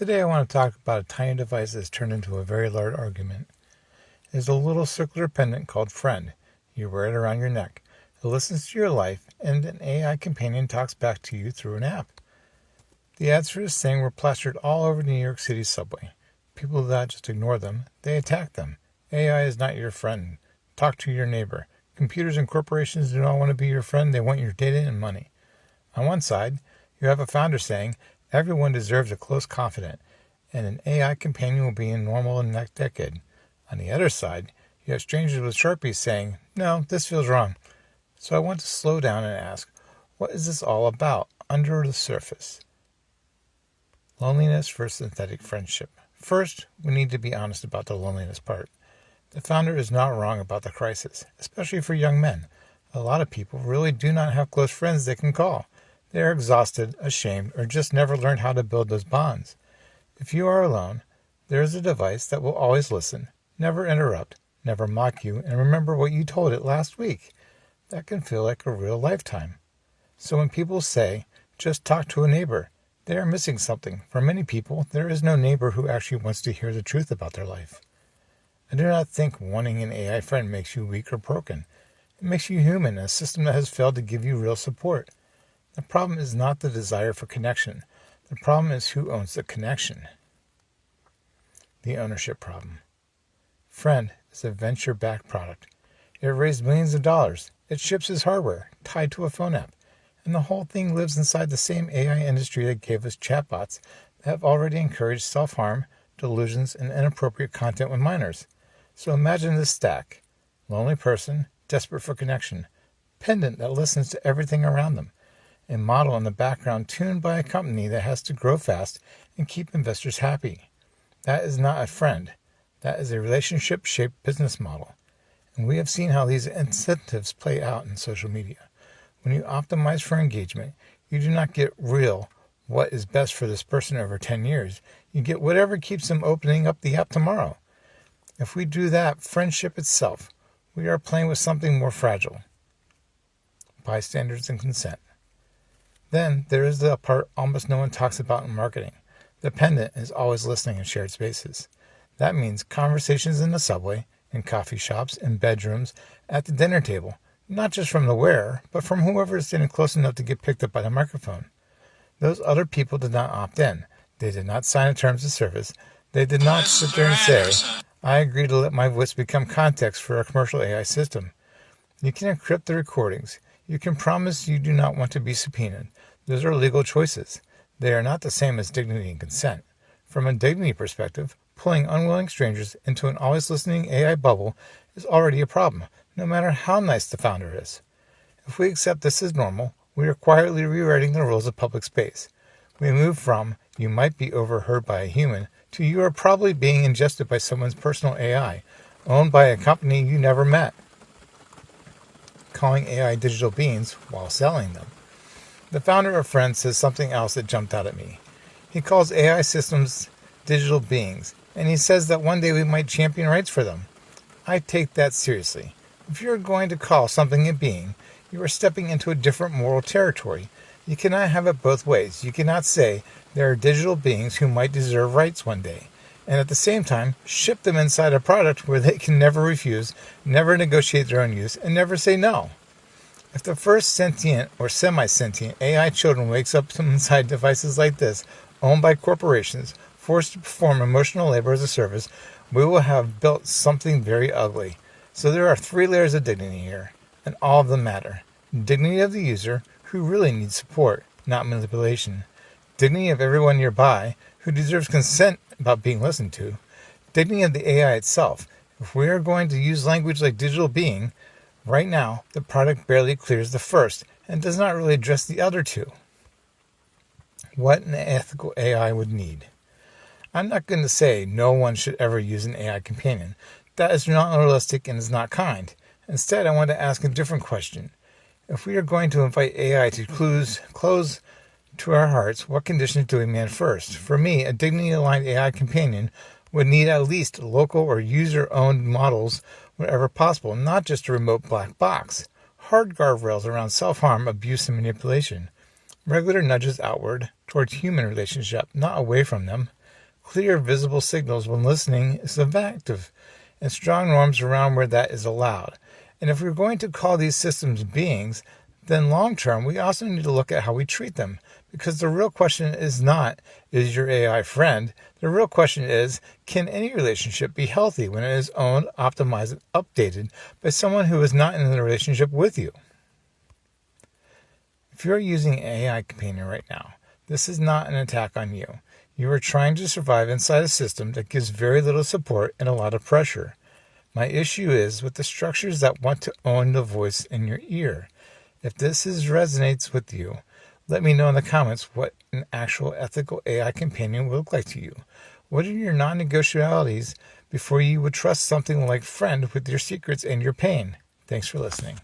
Today I want to talk about a tiny device that's turned into a very large argument. It is a little circular pendant called Friend. You wear it around your neck. It listens to your life, and an AI companion talks back to you through an app. The ads for this thing were plastered all over New York City subway. People do not just ignore them, they attack them. AI is not your friend. Talk to your neighbor. Computers and corporations do not want to be your friend, they want your data and money. On one side, you have a founder saying, everyone deserves a close confidant, and an AI companion will be normal in the next decade. On the other side, you have strangers with Sharpies saying, no, this feels wrong. So I want to slow down and ask, what is this all about under the surface? Loneliness versus synthetic friendship. First, we need to be honest about the loneliness part. The founder is not wrong about the crisis, especially for young men. A lot of people really do not have close friends they can call. They are exhausted, ashamed, or just never learned how to build those bonds. If you are alone, there is a device that will always listen, never interrupt, never mock you, and remember what you told it last week. That can feel like a real lifetime. So when people say, just talk to a neighbor, they are missing something. For many people, there is no neighbor who actually wants to hear the truth about their life. I do not think wanting an AI friend makes you weak or broken. It makes you human in a system that has failed to give you real support. The problem is not the desire for connection. The problem is who owns the connection. The ownership problem. Friend is a venture-backed product. It raised millions of dollars. It ships as hardware, tied to a phone app. And the whole thing lives inside the same AI industry that gave us chatbots that have already encouraged self-harm, delusions, and inappropriate content with minors. So imagine this stack. Lonely person, desperate for connection. Pendant that listens to everything around them. A model in the background tuned by a company that has to grow fast and keep investors happy. That is not a friend. That is a relationship-shaped business model. And we have seen how these incentives play out in social media. When you optimize for engagement, you do not get real what is best for this person over 10 years. You get whatever keeps them opening up the app tomorrow. If we do that, friendship itself, we are playing with something more fragile. Bystanders and consent. Then there is the part almost no one talks about in marketing. The pendant is always listening in shared spaces. That means conversations in the subway, in coffee shops, in bedrooms, at the dinner table, not just from the wearer, but from whoever is sitting close enough to get picked up by the microphone. Those other people did not opt in. They did not sign a terms of service. They did not sit there and say, I agree to let my voice become context for a commercial AI system. You can encrypt the recordings. You can promise you do not want to be subpoenaed. Those are legal choices. They are not the same as dignity and consent. From a dignity perspective, pulling unwilling strangers into an always listening AI bubble is already a problem, no matter how nice the founder is. If we accept this as normal, we are quietly rewriting the rules of public space. We move from, you might be overheard by a human, to you are probably being ingested by someone's personal AI, owned by a company you never met. Calling AI digital beings while selling them. The founder of Friend says something else that jumped out at me. He calls AI systems digital beings, and he says that one day we might champion rights for them. I take that seriously. If you're going to call something a being, you are stepping into a different moral territory. You cannot have it both ways. You cannot say there are digital beings who might deserve rights one day, and at the same time ship them inside a product where they can never refuse, never negotiate their own use, and never say no. If the first sentient or semi-sentient AI children wakes up inside devices like this, owned by corporations, forced to perform emotional labor as a service, we will have built something very ugly. So there are 3 layers of dignity here, and all of them matter. Dignity of the user, who really needs support, not manipulation. Dignity of everyone nearby, who deserves consent about being listened to. Dignity of the AI itself. If we are going to use language like digital being, right now the product barely clears the first and does not really address the other 2. What an ethical AI would need. I'm not going to say no one should ever use an AI companion. That is not realistic and is not kind. Instead, I want to ask a different question. If we are going to invite AI to close to our hearts, what conditions do we demand first? For me, a dignity-aligned AI companion would need at least local or user-owned models whenever possible, not just a remote black box. Hard guardrails around self-harm, abuse, and manipulation. Regular nudges outward towards human relationship, not away from them. clear, visible signals when listening is effective, and strong norms around where that is allowed. And if we're going to call these systems beings, then long term, we also need to look at how we treat them. Because the real question is not, is your AI friend? The real question is, can any relationship be healthy when it is owned, optimized, and updated by someone who is not in the relationship with you? If you are using an AI companion right now, this is not an attack on you. You are trying to survive inside a system that gives very little support and a lot of pressure. My issue is with the structures that want to own the voice in your ear. If this resonates with you, let me know in the comments what an actual ethical AI companion would look like to you. What are your non-negotiabilities before you would trust something like friend with your secrets and your pain? Thanks for listening.